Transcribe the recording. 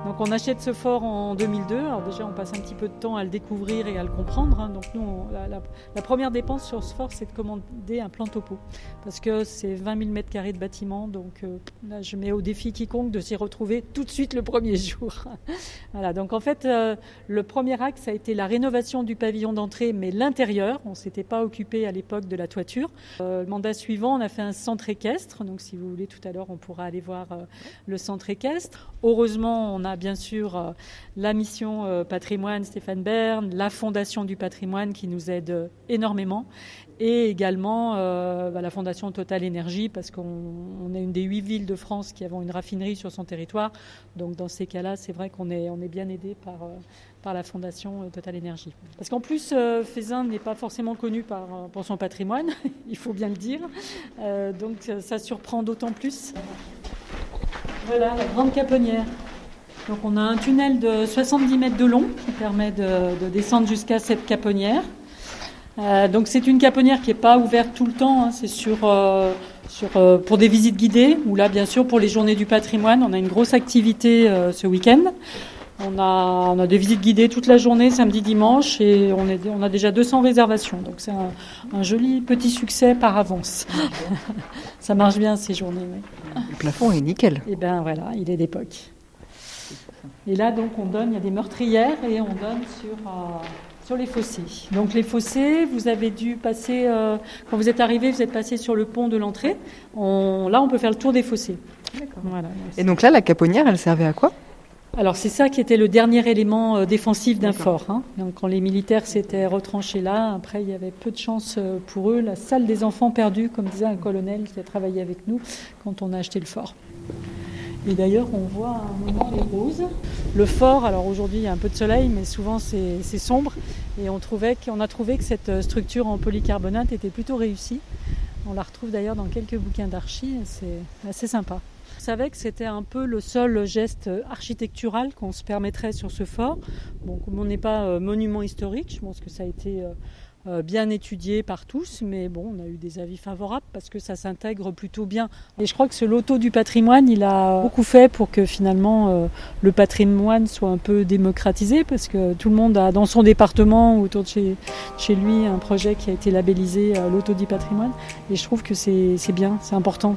Donc on achète ce fort en 2002. Alors déjà on passe un petit peu de temps à le découvrir et à le comprendre. Donc nous, la première dépense sur ce fort, c'est de commander un plan topo. Parce que c'est 20 000 mètres carrés de bâtiment. Donc là je mets au défi quiconque de s'y retrouver tout de suite le premier jour. Voilà, donc en fait le premier axe a été la rénovation du pavillon d'entrée, mais l'intérieur. On ne s'était pas occupé à l'époque de la toiture. Le mandat suivant, on a fait un centre équestre. Donc si vous voulez, tout à l'heure on pourra aller voir le centre équestre. Heureusement, on a bien sûr la mission patrimoine Stéphane Bern, la fondation du patrimoine qui nous aide énormément, et également la fondation Total Énergie, parce qu'on est une des 8 villes de France qui avons une raffinerie sur son territoire. Donc dans ces cas-là, c'est vrai qu'on est bien aidé par la fondation Total Énergie. Parce qu'en plus, Fézin n'est pas forcément connu pour son patrimoine, il faut bien le dire. Donc ça surprend d'autant plus. Voilà, la grande caponnière. Donc on a un tunnel de 70 mètres de long qui permet de descendre jusqu'à cette caponnière. Donc c'est une caponnière qui n'est pas ouverte tout le temps, hein. C'est pour des visites guidées, ou là bien sûr pour les journées du patrimoine. On a une grosse activité ce week-end. On a des visites guidées toute la journée, samedi, dimanche, et on a déjà 200 réservations. Donc c'est un joli petit succès par avance. Ça marche bien ces journées. Oui. Le plafond est nickel. Et bien voilà, il est d'époque. Et là donc il y a des meurtrières et on donne sur les fossés. Donc les fossés, vous avez dû passer, quand vous êtes arrivé, vous êtes passé sur le pont de l'entrée. Là on peut faire le tour des fossés. D'accord. Voilà. Et donc là la caponnière, elle servait à quoi ? Alors c'est ça qui était le dernier élément défensif d'un fort. Hein. Donc, quand les militaires s'étaient retranchés là, après il y avait peu de chance pour eux. La salle des enfants perdus, comme disait un colonel qui a travaillé avec nous quand on a acheté le fort. Et d'ailleurs on voit à un moment les roses. Le fort, alors aujourd'hui il y a un peu de soleil, mais souvent c'est sombre. Et on a trouvé que cette structure en polycarbonate était plutôt réussie. On la retrouve d'ailleurs dans quelques bouquins d'archi, c'est assez sympa. Je savais que c'était un peu le seul geste architectural qu'on se permettrait sur ce fort. Bon, comme on n'est pas monument historique, je pense que ça a été bien étudié par tous, mais bon, on a eu des avis favorables parce que ça s'intègre plutôt bien. Et je crois que ce loto du patrimoine, il a beaucoup fait pour que finalement le patrimoine soit un peu démocratisé, parce que tout le monde a dans son département ou autour de chez lui un projet qui a été labellisé loto du patrimoine. Et je trouve que c'est bien, c'est important.